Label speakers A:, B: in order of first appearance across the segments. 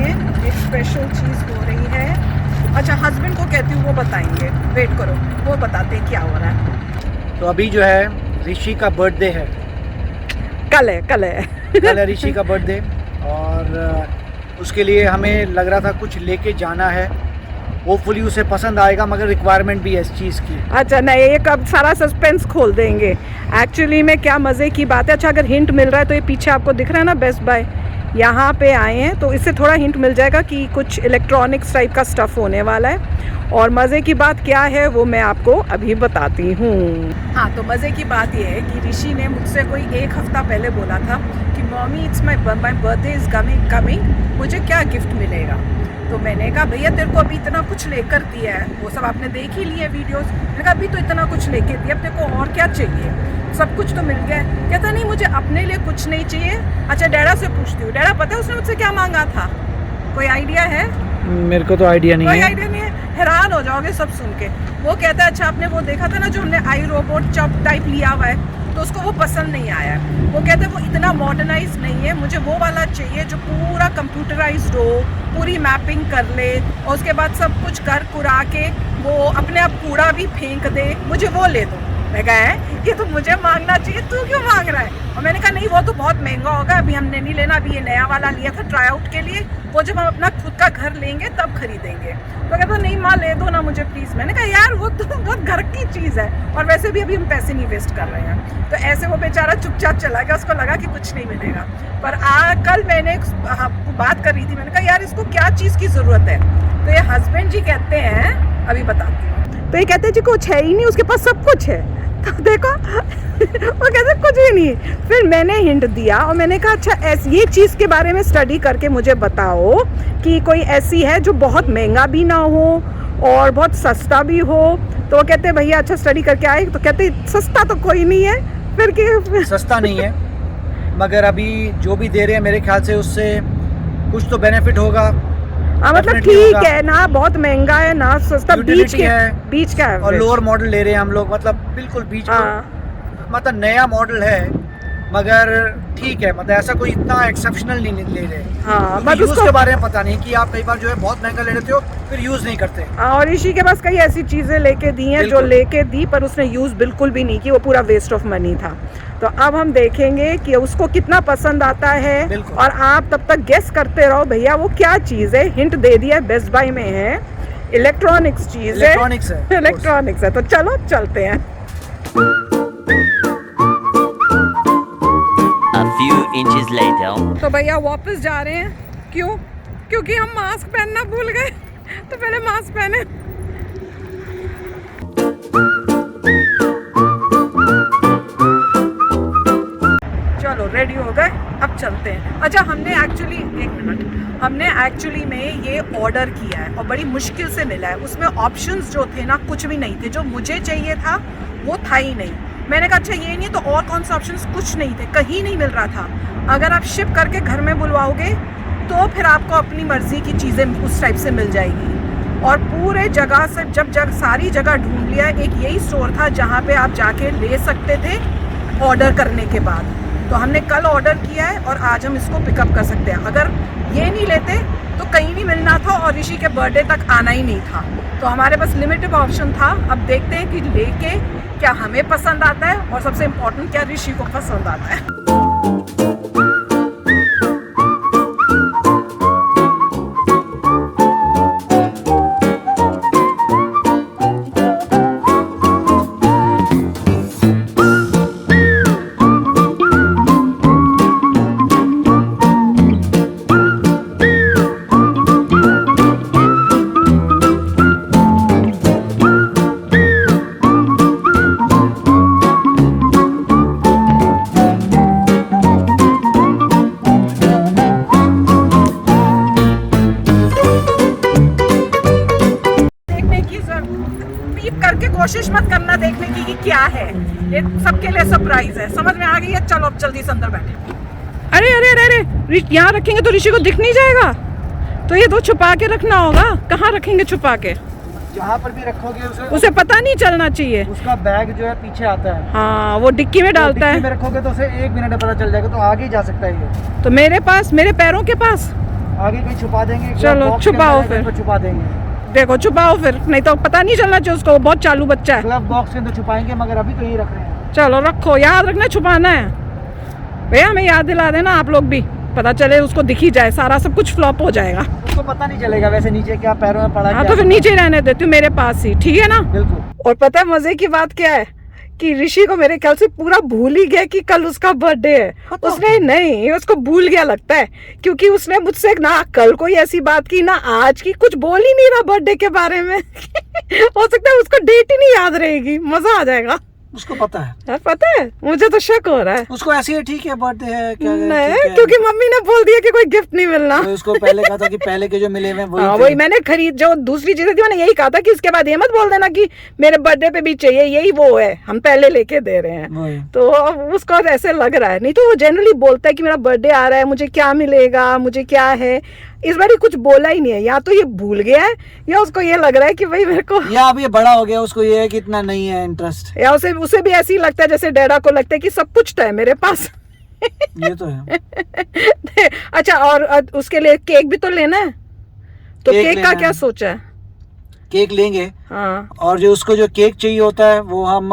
A: में एक स्पेशल चीज़ हो रही है। अच्छा, हस्बैंड को कहती हूँ, वो बताएंगे, वेट करो, वो बताते हैं क्या हो रहा है।
B: तो अभी जो है ऋषि का बर्थडे है,
A: कल है
B: ऋषि का बर्थडे, और उसके लिए हमें लग रहा था कुछ लेके जाना है। होपफुली उसे पसंद आएगा, मगर रिक्वायरमेंट भी है इस चीज़ की।
A: अच्छा, नहीं, ये कब सारा सस्पेंस खोल देंगे। एक्चुअली में क्या मज़े की बात है। अच्छा, अगर हिंट मिल रहा है तो ये पीछे आपको दिख रहा है ना, बेस्ट बाय, यहाँ पे आए हैं, तो इससे थोड़ा हिंट मिल जाएगा कि कुछ इलेक्ट्रॉनिक्स टाइप का स्टफ़ होने वाला है। और मज़े की बात क्या है वो मैं आपको अभी बताती हूँ। हाँ, तो मज़े की बात ये है कि ऋषि ने मुझसे कोई 1 हफ़्ता पहले बोला था कि mummy, it's my birthday is coming, मुझे क्या गिफ्ट मिलेगा। तो मैंने कहा भैया तेरे को अभी इतना कुछ लेकर दिया है, वो सब आपने देख ही लिए वीडियोस। मैंने कहा अभी तो इतना कुछ लेके दिया, अब तेरे को और क्या चाहिए, सब कुछ तो मिल गया है। कहता नहीं, मुझे अपने लिए कुछ नहीं चाहिए। अच्छा, डैडा से पूछती हूँ, डैडा पता है उसने मुझसे क्या मांगा था, कोई आइडिया है?
B: मेरे को तो आइडिया नहीं है।
A: कोई आइडिया नहीं है? हैरान हो जाओगे सब सुन के। वो कहता है अच्छा, आपने वो देखा था ना जो हमने आई रोबोट चप टाइप लिया हुआ है, तो उसको वो पसंद नहीं आया। वो कहते हैं वो इतना मॉडर्नाइज नहीं है, मुझे वो वाला चाहिए जो पूरा कंप्यूटराइज्ड हो, पूरी मैपिंग कर ले, और उसके बाद सब कुछ कर कुरा के वो अपने आप कूड़ा भी फेंक दे, मुझे वो ले दो। मैं कहा है ये तो मुझे मांगना चाहिए, तू क्यों मांग रहा है? और मैंने कहा नहीं, वो तो बहुत महंगा होगा, अभी हमने नहीं लेना, अभी ये नया वाला लिया था ट्राई आउट के लिए, वो जब हम अपना खुद का घर लेंगे तब खरीदेंगे। तो कहता नहीं माँ, ले दो ना मुझे प्लीज़। मैंने कहा यार वो तो बहुत घर की चीज़ है, और वैसे भी अभी हम पैसे नहीं वेस्ट कर रहे हैं। तो ऐसे वो बेचारा चुपचाप चला गया, उसको लगा कि कुछ नहीं मिलेगा। पर कल मैंने बात कर रही थी, मैंने कहा यार इसको क्या चीज़ की ज़रूरत है। तो ये हस्बैंड जी कहते हैं, अभी बताती हूँ, तो ये कहते हैं जी कुछ है ही नहीं, उसके पास सब कुछ है। तो देखो वो कहते कुछ भी नहीं। फिर मैंने हिंट दिया और मैंने कहा अच्छा, ये चीज़ के बारे में स्टडी करके मुझे बताओ कि कोई ऐसी है जो बहुत महंगा भी ना हो और बहुत सस्ता भी हो। तो वो कहते भैया अच्छा स्टडी करके आए, तो कहते सस्ता तो कोई नहीं है। फिर कि
B: सस्ता नहीं है, मगर अभी जो भी दे रहे हैं मेरे ख्याल से उससे कुछ तो बेनिफिट होगा।
A: मतलब ठीक है ना, बहुत महंगा है ना सस्ता, बीच का है,
B: और लोअर मॉडल ले रहे हैं हम लोग, मतलब बिल्कुल बीच का, मतलब नया मॉडल है, मगर ठीक है, मतलब ऐसा कोई इतना एक्सेप्शनल नहीं ले रहे।
A: हाँ,
B: मतलब यूज के बारे में पता नहीं कि आप कई बार जो है बहुत महंगा ले लेते हो फिर यूज नहीं करते।
A: और ऋषि के पास कई ऐसी चीजें लेके दी हैं जो लेके दी पर उसने यूज बिल्कुल भी नहीं की, वो पूरा वेस्ट ऑफ मनी था। तो अब हम देखेंगे कि उसको कितना पसंद आता है, और आप तब तक गेस करते रहो भैया वो क्या चीज है। हिंट दे दिया, बेस्ट बाय में है, इलेक्ट्रॉनिक्स चीज है, इलेक्ट्रॉनिक्स है। तो चलो चलते हैं।
C: A few inches later.
A: तो भैया वापस जा रहे हैं, क्यों? क्योंकि हम मास्क पहनना भूल गए, तो पहले मास्क पहने। चलो रेडी हो गए, अब चलते हैं। अच्छा, हमने एक्चुअली में ये ऑर्डर किया है और बड़ी मुश्किल से मिला है। उसमें ऑप्शंस जो थे ना कुछ भी नहीं थे, जो मुझे चाहिए था वो था ही नहीं। मैंने कहा अच्छा ये नहीं तो और कौन सा ऑप्शंस, कुछ नहीं थे, कहीं नहीं मिल रहा था। अगर आप शिप करके घर में बुलवाओगे तो फिर आपको अपनी मर्जी की चीज़ें उस टाइप से मिल जाएगी। और पूरे जगह से सारी जगह ढूंढ लिया, एक यही स्टोर था जहाँ पे आप जाके ले सकते थे ऑर्डर करने के बाद। तो हमने कल ऑर्डर किया है और आज हम इसको पिकअप कर सकते हैं। अगर ये नहीं लेते तो कहीं नहीं मिलना था और ऋषि के बर्थडे तक आना ही नहीं था। तो हमारे पास लिमिटेड ऑप्शन था। अब देखते हैं कि लेके क्या हमें पसंद आता है और सबसे इम्पोर्टेंट क्या ऋषि को पसंद आता है। कोशिश मत करना देखने की कि क्या है, ये सबके लिए सरप्राइज है। समझ में आ गई है? चलो अब जल्दी से अंदर बैठे। अरे अरे अरे अरे, यहाँ रखेंगे तो ऋषि को दिख नहीं जाएगा, तो ये तो छुपा के रखना होगा। कहाँ रखेंगे छुपा के?
B: जहाँ पर भी रखोगे
A: उसे पता नहीं चलना चाहिए।
B: उसका बैग जो है पीछे आता है।
A: हाँ, वो डिक्की में डालता है।
B: डिक्की में रखोगे तो उसे 1 मिनट में पता चल जाएगा, तो आगे जा सकता है ये।
A: तो मेरे पास, मेरे पैरों के पास
B: आगे कहीं छुपा देंगे,
A: चलो,
B: glove box के
A: छुपाओ
B: अंदर
A: फिर।
B: तो छुपा देंगे।
A: देखो छुपाओ फिर, नहीं तो पता नहीं चलना चाहिए उसको, वो बहुत चालू बच्चा है।
B: ग्लव बॉक्स के अंदर छुपाएंगे, मगर अभी तो यही रख रहे हैं।
A: चलो रखो, याद रखना छुपाना है भैया, हमें याद दिला देना आप लोग भी, पता चले उसको दिख ही जाए, सारा सब कुछ फ्लॉप हो जाएगा।
B: उसको पता नहीं चलेगा वैसे नीचे क्या पैरों में पड़ा।
A: हाँ तो फिर नीचे ही रहने देती हूँ, मेरे पास ही, ठीक है ना।
B: बिल्कुल।
A: और पता है मजे की बात क्या है कि ऋषि को मेरे ख्याल से पूरा भूल ही गया कि कल उसका बर्थडे है। उसने नहीं, उसको भूल गया लगता है, क्योंकि उसने मुझसे ना कल कोई ऐसी बात की ना आज की, कुछ बोल ही नहीं रहा बर्थडे के बारे में। हो सकता है उसको डेट ही नहीं याद रहेगी, मजा आ जाएगा।
B: उसको पता है।
A: यार पता है, मुझे तो शक हो रहा है।
B: उसको ऐसे ही ठीक है, बर्थडे है क्या
A: नहीं,
B: ठीक है।
A: क्योंकि मम्मी ने बोल दिया कि कोई गिफ्ट नहीं मिलना।
B: तो उसको पहले कहा था कि पहले के जो मिले हुए हैं
A: हाँ
B: वही
A: वही मैंने खरीद, जो दूसरी चीजें थी मैंने यही कहा था कि इसके बाद ये मत बोल देना कि मेरे बर्थडे पे भी चाहिए, यही वो है, हम पहले लेके दे रहे हैं।
B: वही।
A: तो अब उसको ऐसे लग रहा है, नहीं तो वो जनरली बोलता है कि मेरा बर्थडे आ रहा है, मुझे क्या मिलेगा, मुझे क्या है। इस बार कुछ बोला ही नहीं है, या तो ये भूल गया है या उसको ये लग रहा है कि भाई मेरे को,
B: या अब ये बड़ा हो गया, उसको ये है कि इतना नहीं है इंटरेस्ट,
A: या उसे भी ऐसे ही लगता है जैसे डैडा को लगता है कि सब कुछ तो है मेरे पास।
B: ये तो है।
A: अच्छा, और उसके लिए केक भी तो लेना है, तो केक का क्या सोचा है?
B: केक लेंगे।
A: हाँ
B: और जो उसको जो केक चाहिए होता है वो हम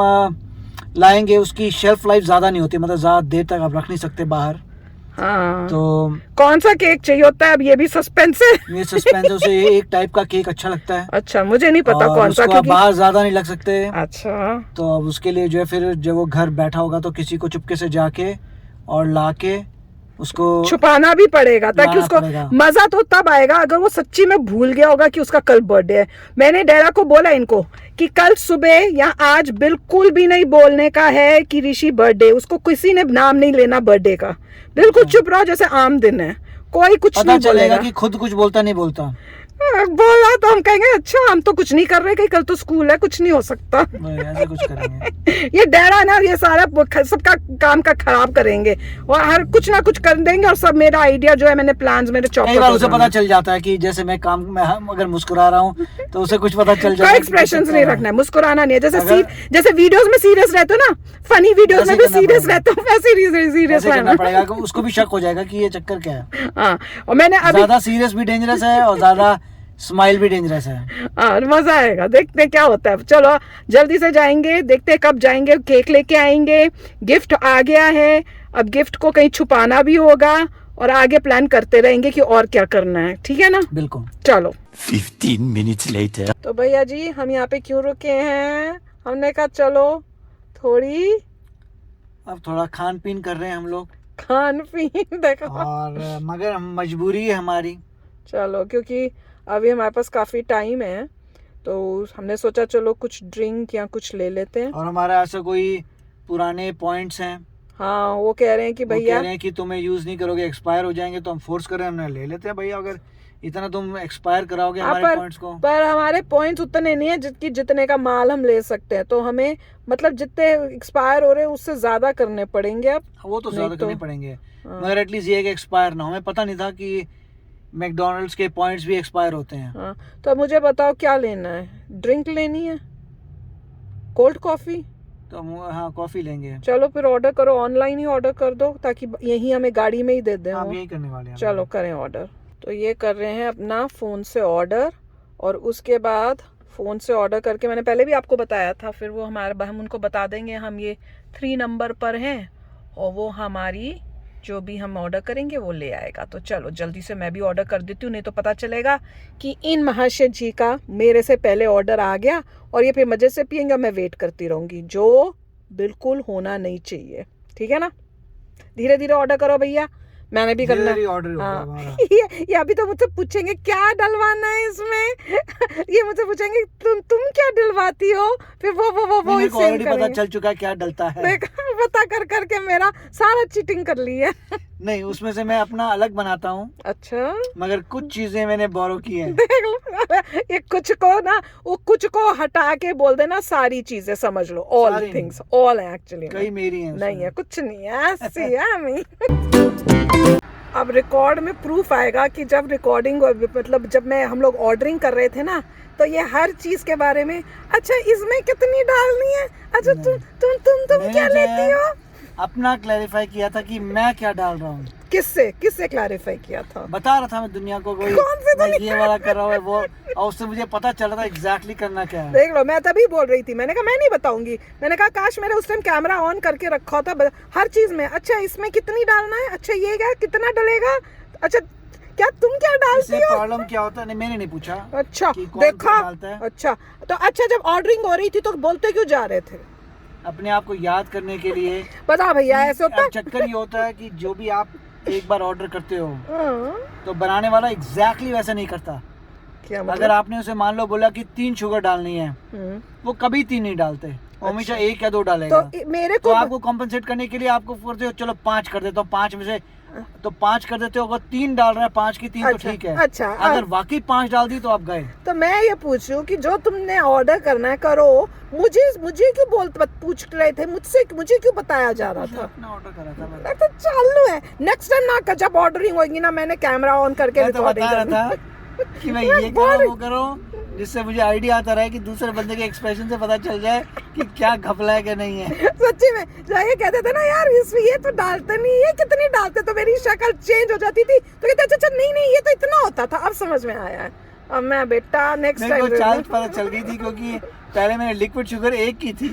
B: लाएंगे। उसकी शेल्फ लाइफ ज्यादा नहीं होती, मतलब ज्यादा देर तक आप रख नहीं सकते बाहर।
A: हाँ,
B: तो
A: कौन सा केक चाहिए होता है, अब ये भी सस्पेंस है।
B: ये सस्पेंस है, उसे एक टाइप का केक अच्छा लगता है।
A: अच्छा, मुझे नहीं पता
B: और
A: कौन सा,
B: उसको आप बाहर ज्यादा नहीं लग सकते।
A: अच्छा,
B: तो अब उसके लिए जो है फिर जब वो घर बैठा होगा तो किसी को चुपके से जाके और लाके उसको
A: छुपाना भी पड़ेगा ताकि
B: लाना
A: उसको
B: पड़ेगा।
A: मजा तो तब आएगा अगर वो सच्ची में भूल गया होगा कि उसका कल बर्थडे है। मैंने डेरा को बोला इनको कि कल सुबह या आज बिल्कुल भी नहीं बोलने का है कि ऋषि बर्थडे, उसको किसी ने नाम नहीं लेना बर्थडे का, बिल्कुल चुप रहो जैसे आम दिन है, कोई कुछ
B: पता
A: नहीं
B: चलेगा
A: बोलेगा।
B: कि खुद कुछ बोलता नहीं बोलता।
A: बोला तो हम कहेंगे अच्छा हम तो कुछ नहीं कर रहे, कहीं कल तो स्कूल है, कुछ नहीं हो सकता।
B: ऐसे कुछ करेंगे।
A: ये डेरा ना ये सारा सबका काम का खराब करेंगे और हर कुछ ना कुछ कर देंगे, और सब मेरा आइडिया जो है मैंने प्लान्स मेरे
B: कई बार उसे पता चल जाता है कि जैसे मैं काम में अगर मुस्कुरा रहा हूँ तो उसे कुछ पता चल जाता है।
A: एक्सप्रेशंस नहीं रखना है, मुस्कुराना नहीं है, जैसे
B: अगर-
A: जैसे वीडियोस में सीरियस रहते हो ना, फनी वीडियोस में भी
B: करना
A: सीरियस
B: पड़ेगा।
A: रहते हो, वैसे सीरियस
B: ऐसे करना
A: रहना
B: पड़ेगा कि उसको भी शक हो जाएगा कि ये चक्कर क्या है।
A: हाँ, और मैंने अभी
B: ज्यादा सीरियस भी डेंजरस है और ज्यादा स्माइल भी डेंजरस है।
A: हाँ, मजा आएगा, देखते क्या होता है। चलो जल्दी से जाएंगे, देखते कब जाएंगे, केक लेके आएंगे, गिफ्ट आ गया है, अब गिफ्ट को कहीं छुपाना भी होगा और आगे प्लान करते रहेंगे कि और क्या करना है, ठीक है ना।
B: बिल्कुल।
A: चलो
C: 15 minutes later.
A: तो भैया जी हम यहाँ पे क्यों रुके हैं, हमने कहा चलो थोड़ी
B: अब थोड़ा खान पीन कर रहे हैं हम लोग,
A: खान पीन देखो।
B: और मगर मजबूरी है हमारी।
A: चलो क्योंकि अभी हमारे पास काफी टाइम है तो हमने सोचा चलो कुछ ड्रिंक या कुछ ले लेते हैं।
B: और हमारा ऐसा कोई पुराने पॉइंट्स हैं,
A: हाँ वो कह रहे हैं कि
B: वो कह
A: भैया
B: रहे हैं कि तुम्हें यूज नहीं करोगे, एक्सपायर हो जाएंगे, तो हम फोर्स कर रहे हैं, हमने ले लेते हैं भैया। अगर इतना तुम एक्सपायर कराओगे हमारे पॉइंट्स को।
A: पर हमारे पॉइंट्स उतने नहीं है जितने का माल हम ले सकते हैं, तो हमें मतलब जितने एक्सपायर हो रहे हैं उससे ज्यादा करने पड़ेंगे अब।
B: वो तो
A: नहीं
B: ज्यादा
A: तो-
B: करने पड़ेंगे,
A: हाँ।
B: मगर एटलीस्ट ये है कि एक्सपायर ना हो। हमें पता नहीं था कि मैकडोनल्ड्स के पॉइंट्स भी एक्सपायर होते हैं।
A: हाँ, तो अब मुझे बताओ क्या लेना है, ड्रिंक लेनी है, कोल्ड कॉफी?
B: तो हम हाँ कॉफी लेंगे।
A: चलो फिर ऑर्डर करो, ऑनलाइन ही ऑर्डर कर दो ताकि यही हमें गाड़ी में ही दे दें
B: हम
A: वो।
B: यही करने वाले हैं।
A: चलो करें ऑर्डर। तो ये कर रहे हैं अपना फ़ोन से ऑर्डर, और उसके बाद फ़ोन से ऑर्डर करके मैंने पहले भी आपको बताया था, फिर वो हम उनको बता देंगे हम ये 3 नंबर पर हैं और वो हमारी जो भी हम ऑर्डर करेंगे वो ले आएगा। तो चलो जल्दी से मैं भी ऑर्डर कर देती हूँ, नहीं तो पता चलेगा कि इन महाशय जी का मेरे से पहले ऑर्डर आ गया और ये फिर मज़े से पियेंगे, मैं वेट करती रहूँगी, जो बिल्कुल होना नहीं चाहिए। ठीक है ना, धीरे धीरे ऑर्डर करो भैया, मैंने भी करना है।
B: ऑर्डर
A: हाँ। ये अभी तो मुझसे पूछेंगे क्या डलवाना है इसमें। ये मुझसे पूछेंगे तुम क्या डलवाती हो, फिर वो
B: ऑलरेडी पता चल चुका है क्या डलता है।
A: देखा, पता कर करके मेरा सारा चीटिंग कर ली है।
B: नहीं, उसमें से मैं अपना अलग बनाता हूँ,
A: अच्छा
B: मगर कुछ चीजें मैंने बोरो की हैं।
A: देख लो, ये कुछ को ना वो कुछ को हटा के बोल देना सारी चीजें, समझ लो ऑल
B: सारी
A: थिंग्स, ऑल है एक्चुअली,
B: कई मेरी हैं
A: नहीं
B: उसमें।
A: है, कुछ नहीं है, ऐसी है मैं। अब रिकॉर्ड में प्रूफ आएगा कि जब रिकॉर्डिंग मतलब जब हम लोग ऑर्डरिंग कर रहे थे ना, तो ये हर चीज के बारे में, अच्छा इसमें कितनी डालनी है, अच्छा तुम
B: मैंने
A: क्या
B: जो
A: लेती
B: है,
A: हो।
B: अपना क्लैरिफाई किया था कि मैं क्या डाल रहा हूँ।
A: किससे क्लैरिफाई किया था?
B: बता रहा था मैं दुनिया को, कोई
A: कौन सी
B: मैं
A: दुनिया?
B: ये वाला कर रहा हूँ वो, और उससे मुझे पता चल रहा था एग्जैक्टली करना क्या है।
A: देख लो, मैं तभी बोल रही थी, मैंने कहा मैं नहीं बताऊंगी, मैंने कहा काश मेरे उस टाइम कैमरा ऑन करके रखा होता हर चीज में। अच्छा इसमें कितनी डालना है, अच्छा ये क्या कितना डलेगा, अच्छा क्या तुम क्या डालती हो?
B: प्रॉब्लम क्या होता है? नहीं मैंने नहीं पूछा।
A: अच्छा
B: कि कौन क्या
A: देखा,
B: डालता है।
A: अच्छा तो अच्छा जब ऑर्डरिंग हो रही थी तो बोलते क्यों जा रहे थे?
B: अपने आप को याद करने के लिए।
A: बता भैया ऐसे होता है।
B: अब चक्कर ये होता है कि जो भी आप एक बार ऑर्डर करते हो
A: हाँ,
B: तो बनाने वाला एग्जैक्टली वैसा नहीं करता।
A: क्या
B: अगर
A: मतलब?
B: आपने उसे मान लो बोला कि 3 शुगर डालनी है, वो कभी 3 नहीं डालते, वो हमेशा 1 या 2 डालेगा।
A: तो मेरे
B: तो
A: को
B: आपको कॉम्पनसेट करने के लिए आपको करते हो चलो 5 कर देता हूँ, 5 में से तो 5 कर देते हो। अगर 3 डाल रहा है 5 की 3 तो
A: अच्छा,
B: ठीक है।
A: अच्छा,
B: अगर वाकई 5 डाल दी तो आप गए।
A: तो मैं ये पूछ रही हूँ कि जो तुमने ऑर्डर करना है करो, मुझे क्यों पूछ रहे थे, मुझे क्यों बताया जा रहा था?
B: अपना ऑर्डर करा था
A: मैं तो चालू है। नेक्स्ट टाइम ना जब ऑर्डरिंग होगी ना, मैंने कैमरा ऑन करके
B: मैं तो बता रहा था कि मैं ये करो वो करो, जिससे मुझे आइडिया आता रहे कि दूसरे बंदे के एक्सप्रेशन से पता चल जाए कि क्या घपला है कि नहीं है।
A: सच्ची में जाके कहते थे ना यार इसमें ये तो डालते नहीं है, कितनी डालते, तो मेरी शक्ल चेंज हो जाती थी। तो कहते अच्छा नहीं ये तो इतना होता था, अब समझ में आया है। अब मैं बेटा नेक्स्ट
B: मेरे को
A: टाइम
B: चाल पता चल गई थी, क्योंकि पहले मैंने लिक्विड शुगर 1 की थी,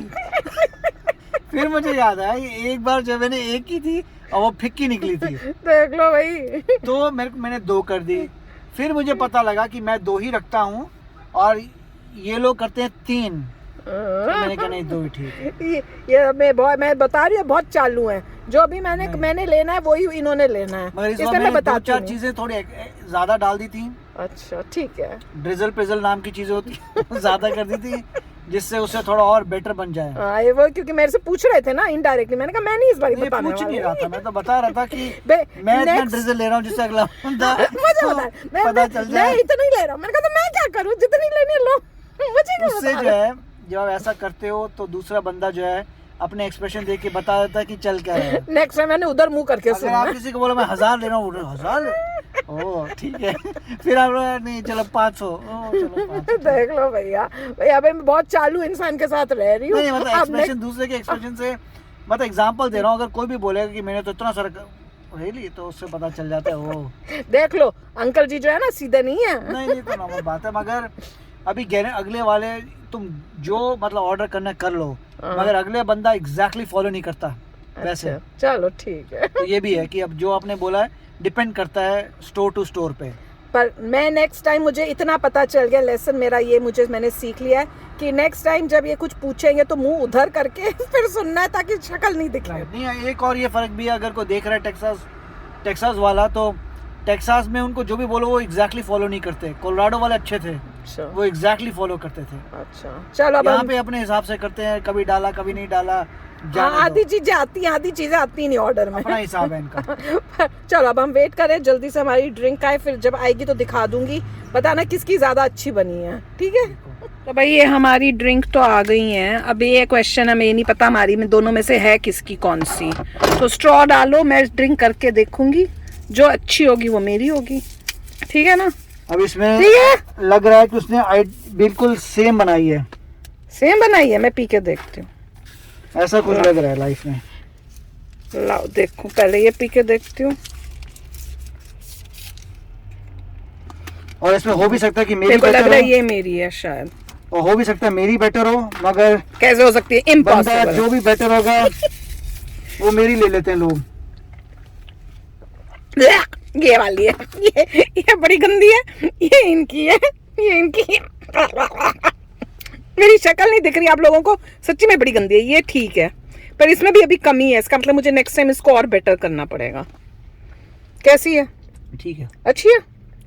B: फिर मुझे याद आया एक बार जब मैंने 1 की थी और वो फिक्की निकली थी,
A: देख लो भाई।
B: तो मैंने 2 कर दी। फिर मुझे पता लगा कि मैं 2 ही रखता हूँ और ये लोग करते हैं 3, तो मैंने कहा नहीं 2 ही ठीक है।
A: ये मैं बता रही हूँ बहुत चालू है। जो भी मैंने लेना है वही इन्होंने लेना है,
B: मगर इस बार
A: इसलिए मैं
B: मैंने
A: बताती
B: 2-4
A: हूँ।
B: चीजें थोड़ी ज्यादा डाल दी थी।
A: अच्छा ठीक है।
B: ड्रिजल प्रिजल नाम की चीजें होती है ज्यादा कर दी थी, जिससे उसे थोड़ा और बेटर बन जाए।
A: हाँ ये वो क्योंकि मेरे से पूछ रहे थे ना इनडायरेक्टली, मैंने कहा मैं नहीं इस बार
B: नहीं,
A: बताने
B: पूछ नहीं
A: वाला
B: रहा था, मैं तो बता रहा था कि
A: बे-
B: मैं इतना
A: next-
B: ड्रिजल ले रहा हूँ जिससे अगला बंदा
A: मुझे
B: तो
A: बता,
B: पता चल
A: मैं
B: जाए।
A: इतना ही ले रहा हूँ। मैंने कहा तो मैं क्या करूँ, जितनी लेनी लो, मुझे क्यों
B: उससे
A: बता
B: जो
A: रहे?
B: है जब आप ऐसा करते हो तो दूसरा बंदा जो है अपने एक्सप्रेशन देख के बता देता है कि चल क्या रहा है।
A: नेक्स्ट टाइम मैंने उधर मुंह करके
B: अगर
A: सुना
B: आप किसी को बोलो मैं 1000 ले रहा हूँ, 1000 ओह ठीक है, फिर आप नहीं चलो 500, ओह चलो 500।
A: देख लो भैया भाई मैं बहुत चालू इंसान के साथ रह रही हूँ।
B: नहीं मतलब
A: अब
B: एक्सप्रेशन दूसरे के एक्सप्रेशन से, मतलब एग्जांपल दे रहा हूँ, अगर कोई भी बोलेगा कि मैंने तो इतना सारा रेली, तो उससे पता चल जाता है वो
A: देख लो अंकल जी जो है ना सीधे नहीं है।
B: नहीं तो नॉर्मल बात है। मगर अभी अगले वाले तुम जो मतलब ऑर्डर करना कर लो, मगर अगले बंदा एग्जैक्टली फॉलो नहीं करता वैसे।
A: अच्छा, चलो ठीक है।
B: तो ये भी है कि अब जो आपने बोला है डिपेंड करता है स्टोर टू स्टोर पे।
A: पर मैं नेक्स्ट टाइम मुझे इतना पता चल गया, लेसन मेरा ये मैंने सीख लिया है कि नेक्स्ट टाइम जब ये कुछ पूछेंगे तो मुंह उधर करके फिर सुनना है ताकि शक्ल नहीं दिखे।
B: नहीं एक और ये फर्क भी है, अगर कोई देख रहा है टेक्सास वाला, तो टेक्सास में उनको जो भी बोलो वो एग्जैक्टली फॉलो नहीं करते। कोलोराडो वाले अच्छे थे,
A: अच्छा
B: वो एग्जैक्टली फॉलो करते थे।
A: अच्छा चलो अब
B: यहाँ
A: हम-
B: पे अपने हिसाब से करते हैं, कभी डाला कभी नहीं डाला,
A: हाँ,
B: जाने
A: आधी
B: दो।
A: चीजें आती हैं, आधी चीजें आती नहीं ऑर्डर में।
B: अपना हिसाब है इनका।
A: चलो अब हम वेट करें जल्दी से हमारी ड्रिंक आए, फिर जब आएगी तो दिखा दूंगी, बताना किसकी ज्यादा अच्छी बनी है, ठीक है? तो भाई ये हमारी ड्रिंक तो आ गई है। अब ये क्वेश्चन हमें नहीं पता हमारी में दोनों में से है किसकी कौन सी। तो स्ट्रॉ डालो, मैं ड्रिंक करके देखूंगी, जो अच्छी होगी वो मेरी होगी, ठीक है ना?
B: अब इसमें
A: ठीक है,
B: लग रहा है कि उसने बिल्कुल सेम बनाई है,
A: सेम बनाई है। मैं पी के देखती हूँ,
B: ऐसा कुछ लग रहा है लाइफ में।
A: लाओ देखूं, पहले ये पी के देखती हूँ।
B: और इसमें हो भी सकता है कि मेरी
A: मेरे को लग
B: बेटर
A: रहा है
B: हो,
A: ये मेरी है शायद।
B: और हो भी सकता है मेरी बेटर हो, मगर
A: कैसे हो सकती है?
B: बंदा
A: इम्पॉसिबल।
B: जो भी बेटर होगा वो मेरी ले लेते हैं लोग।
A: ये वाली है, ये बड़ी गंदी है, ये इनकी है, ये इनकी है। मेरी शक्ल नहीं दिख रही आप लोगों को, सच्ची में बड़ी गंदी है। ये ठीक है, पर इसमें भी अभी कमी है, इसका मतलब मुझे नेक्स्ट टाइम इसको और बेटर करना पड़ेगा। कैसी है?
B: ठीक है,
A: अच्छी है,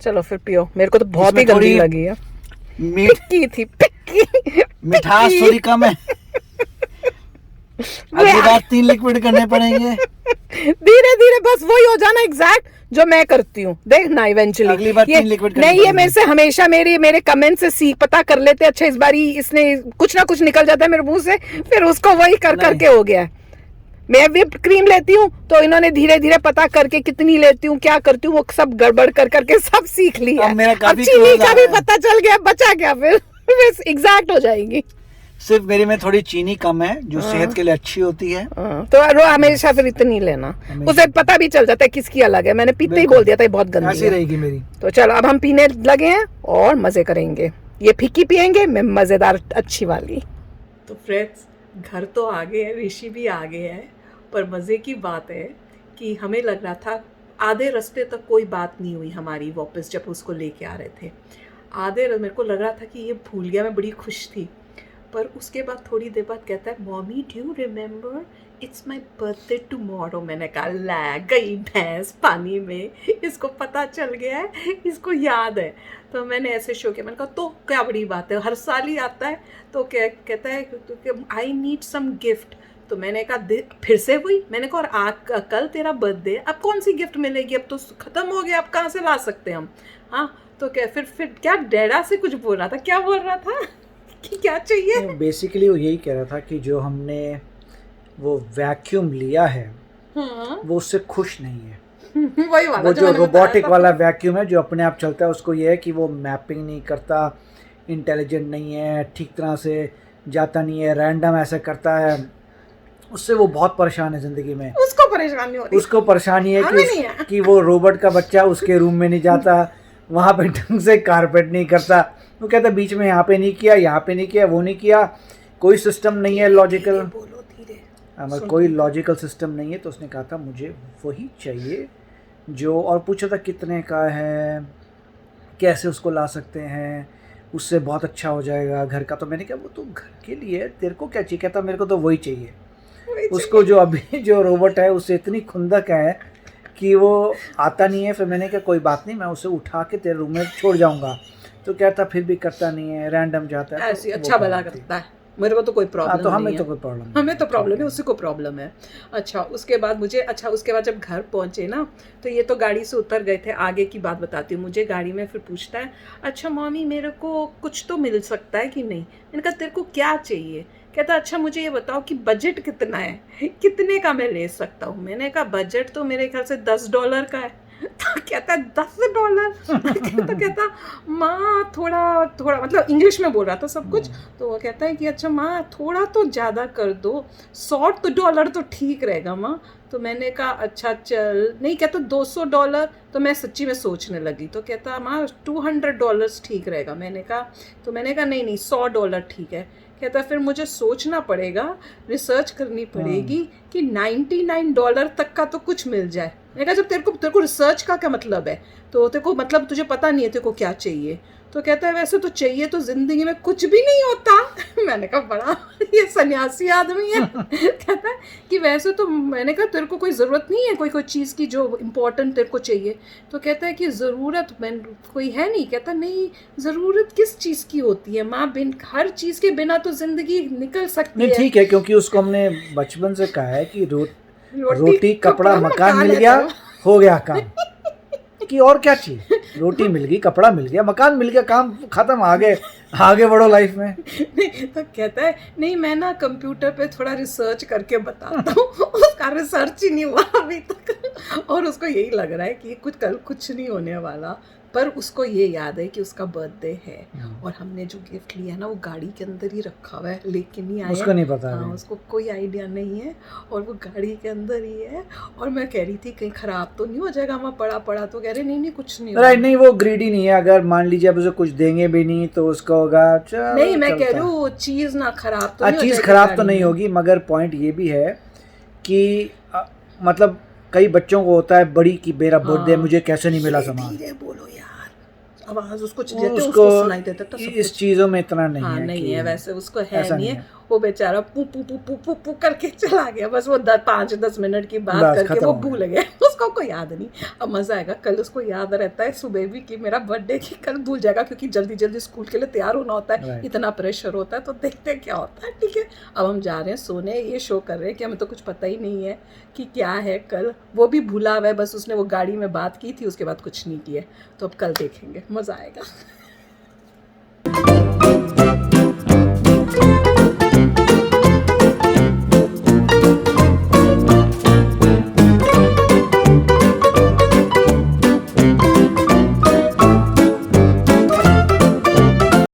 A: चलो फिर पियो। मेरे को तो बहुत ही
B: इसमें
A: गंदी
B: थोड़ी
A: लगी है। पिक्की थी, पिक्की।
B: मिठास थोड़ी कम है। अगली बार 3 लिक्विड करने पड़ेंगे।
A: धीरे धीरे बस वही हो जाना एग्जैक्ट जो मैं करती हूँ, देखना इवेंचुअली।
B: अगली बार 3 लिक्विड करने
A: नहीं, ये
B: पड़ेंगे।
A: मेरे से हमेशा मेरे कमेंट से सीख पता कर लेते, अच्छा इस बारी इसने कुछ ना कुछ निकल जाता है मेरे मुंह से, फिर उसको वही कर करके हो गया। मैं व्हिप्ड क्रीम लेती हूँ तो इन्होंने धीरे धीरे पता करके कितनी लेती हूँ, क्या करती हूँ, वो सब गड़बड़ कर करके सब सीख लिया।
B: अब मेरा
A: अब
B: काफी
A: चीनी
B: close
A: का
B: आ
A: भी
B: रहा है।
A: पता चल गया, बचा क्या फिर एग्जैक्ट हो जाएगी।
B: सिर्फ मेरी में थोड़ी चीनी कम है जो सेहत के लिए अच्छी होती है।
A: तो रो हमेशा फिर इतनी लेना, उसे पता भी चल जाता है किसकी अलग है। मैंने पीते ही बोल दिया था ये बहुत गंदी
B: ऐसी
A: है।
B: रहेगी मेरी।
A: तो चलो अब हम पीने लगे हैं और मजे करेंगे। ये फीकी पियेंगे, मैं मजेदार अच्छी वाली। तो फ्रेंड्स घर तो आ गए हैं, ऋषि भी आ गए हैं, पर मजे की बात है कि हमें लग रहा था आधे रास्ते तक कोई बात नहीं हुई हमारी वापस जब उसको लेके आ रहे थे। मेरे को लग रहा था कि ये भूल गया, मैं बड़ी खुश थी। पर उसके बाद थोड़ी देर बाद कहता है mommy do you remember it's my birthday tomorrow. मैंने कहा ला गई भैंस पानी में, इसको पता चल गया है, इसको याद है। तो मैंने ऐसे शो किया, मैंने कहा तो क्या बड़ी बात है, हर साल ही आता है। तो कहता है आई नीड सम गिफ्ट। तो मैंने कहा फिर से हुई। मैंने कहा और कल तेरा बर्थडे, अब कौन सी गिफ्ट मिलेगी, अब तो ख़त्म हो गया, अब कहाँ से ला सकते हैं हम। हाँ तो क्या फिर क्या डैडा से कुछ बोल रहा था, क्या बोल रहा था कि क्या चाहिए?
B: बेसिकली वो यही कह रहा था कि जो हमने वो वैक्यूम लिया है वो उससे खुश नहीं है।
A: वही वाला
B: वो जो रोबोटिक वाला वैक्यूम है जो अपने आप चलता है, उसको ये है कि वो मैपिंग नहीं करता, इंटेलिजेंट नहीं है, ठीक तरह से जाता नहीं है, रैंडम ऐसे करता है। उससे वो बहुत परेशान है ज़िंदगी में।
A: उसको परेशानी हो रही,
B: उसको परेशानी है कि वो रोबोट का बच्चा उसके रूम में नहीं जाता, वहाँ पे ढंग से कारपेट नहीं करता। वो कहता बीच में यहाँ पे नहीं किया, यहाँ पे नहीं किया, वो नहीं किया, कोई सिस्टम नहीं है लॉजिकल।
A: बोलो धीरे,
B: अगर कोई लॉजिकल सिस्टम नहीं है तो उसने कहा था मुझे वही चाहिए जो, और पूछा था कितने का है, कैसे उसको ला सकते हैं, उससे बहुत अच्छा हो जाएगा घर का। तो मैंने कहा वो तो घर के लिए, तेरे को क्या चाहिए? कहता मेरे को तो वही चाहिए। उसको जो अभी जो रोबोट है उससे इतनी खुंदक है कि वो आता नहीं है। फिर मैंने कहा कोई बात नहीं, मैं उसे उठा के तेरे रूम में छोड़ जाऊंगा। तो कहता फिर भी करता नहीं है, रैंडम जाता है।
A: ऐसी अच्छा भला करता है, मेरे को तो कोई प्रॉब्लम
B: तो हमें
A: नहीं
B: तो
A: है।
B: कोई प्रॉब्लम
A: हमें तो प्रॉब्लम है, उसी को प्रॉब्लम है। अच्छा उसके बाद जब घर पहुंचे ना, तो ये तो गाड़ी से उतर गए थे। आगे की बात बताती हूँ। मुझे गाड़ी में फिर पूछता है अच्छा मॉमी मेरे को कुछ तो मिल सकता है कि नहीं। मैंने कहा तेरे को क्या चाहिए? कहता अच्छा मुझे ये बताओ कि बजट कितना है, कितने का मैं ले सकता हूँ। मैंने कहा बजट तो मेरे ख्याल से $10 का है। तो कहता $10। तो कहता माँ थोड़ा मतलब इंग्लिश में बोल रहा था सब कुछ। तो वो कहता है कि अच्छा माँ थोड़ा तो ज़्यादा कर दो, $100 तो ठीक रहेगा माँ। तो मैंने कहा अच्छा चल, नहीं कहता $200। तो मैं सच्ची में सोचने लगी। तो कहता माँ $200 ठीक रहेगा। मैंने कहा नहीं $100 ठीक है। कहता फिर मुझे सोचना पड़ेगा, रिसर्च करनी पड़ेगी कि $99 तक का तो कुछ मिल जाए। मैंने कहा जब तेरे को रिसर्च का क्या मतलब है, तो तेरे को मतलब तुझे पता नहीं है तेरे को क्या चाहिए। तो कहता है वैसे तो चाहिए तो जिंदगी में कुछ भी नहीं होता। मैंने कहा बड़ा ये सन्यासी आदमी है। कहता है कि वैसे तो, मैंने कहा तेरे को कोई ज़रूरत नहीं है कोई चीज़ की जो इम्पोर्टेंट तेरे को चाहिए। तो कहता है कि ज़रूरत कोई है नहीं। कहता नहीं ज़रूरत किस चीज़ की होती है माँ, हर चीज़ के बिना तो ज़िंदगी निकल सकती है।
B: ठीक है, क्योंकि उसको हमने बचपन से कहा है कि रोटी कपड़ा मकान मिल गया, हो गया काम। कि और क्या चाहिए? रोटी मिल गई, कपड़ा मिल गया, मकान मिल गया, काम खत्म, आगे बढ़ो लाइफ में।
A: तो कहता है नहीं मैं ना कंप्यूटर पे थोड़ा रिसर्च करके बताता हूँ। उसका रिसर्च ही नहीं हुआ अभी तक, और उसको यही लग रहा है कि कल कुछ नहीं होने वाला। पर उसको ये याद है कि उसका बर्थडे है, और हमने जो गिफ्ट लिया ना वो गाड़ी के अंदर ही रखा हुआ है, लेके नहीं आया।
B: उसको नहीं पता।
A: हाँ, उसको कोई आइडिया नहीं है, और वो गाड़ी के अंदर ही है। और मैं कह रही थी कहीं खराब तो नहीं हो जाएगा वहाँ पड़ा। तो कह रहे नहीं कुछ नहीं
B: राइट। नहीं वो ग्रीडी नहीं है, अगर मान लीजिए अब उसे कुछ देंगे भी नहीं तो उसका होगा
A: नहीं। मैं कह रही हूँ चीज़ ना खराब तो नहीं,
B: चीज़ खराब तो नहीं होगी, मगर पॉइंट ये भी है कि मतलब कई बच्चों को होता है बड़ी की मेरा बर्थडे मुझे कैसे नहीं मिला सामान।
A: बोलो यार, आवाज उसको
B: सुनाई देता तो इस चीजों में इतना नहीं है।
A: नहीं है वैसे, उसको है नहीं है। वो बेचारा पू पू पू पू पू पू करके चला गया। बस वो 5-10 मिनट की बात करके वो भूल गया, उसको कोई याद नहीं। अब मजा आएगा, कल उसको याद रहता है सुबह भी कि मेरा बर्थडे की, कल भूल जाएगा क्योंकि जल्दी स्कूल के लिए तैयार होना होता है, इतना प्रेशर होता है। तो देखते हैं क्या होता है। ठीक है, अब हम जा रहे हैं सोने। ये शो कर रहे हैं कि हमें तो कुछ पता ही नहीं है कि क्या है कल। वो भी भूला हुआ है, बस उसने वो गाड़ी में बात की थी, उसके बाद कुछ नहीं किया। तो अब कल देखेंगे, मजा आएगा।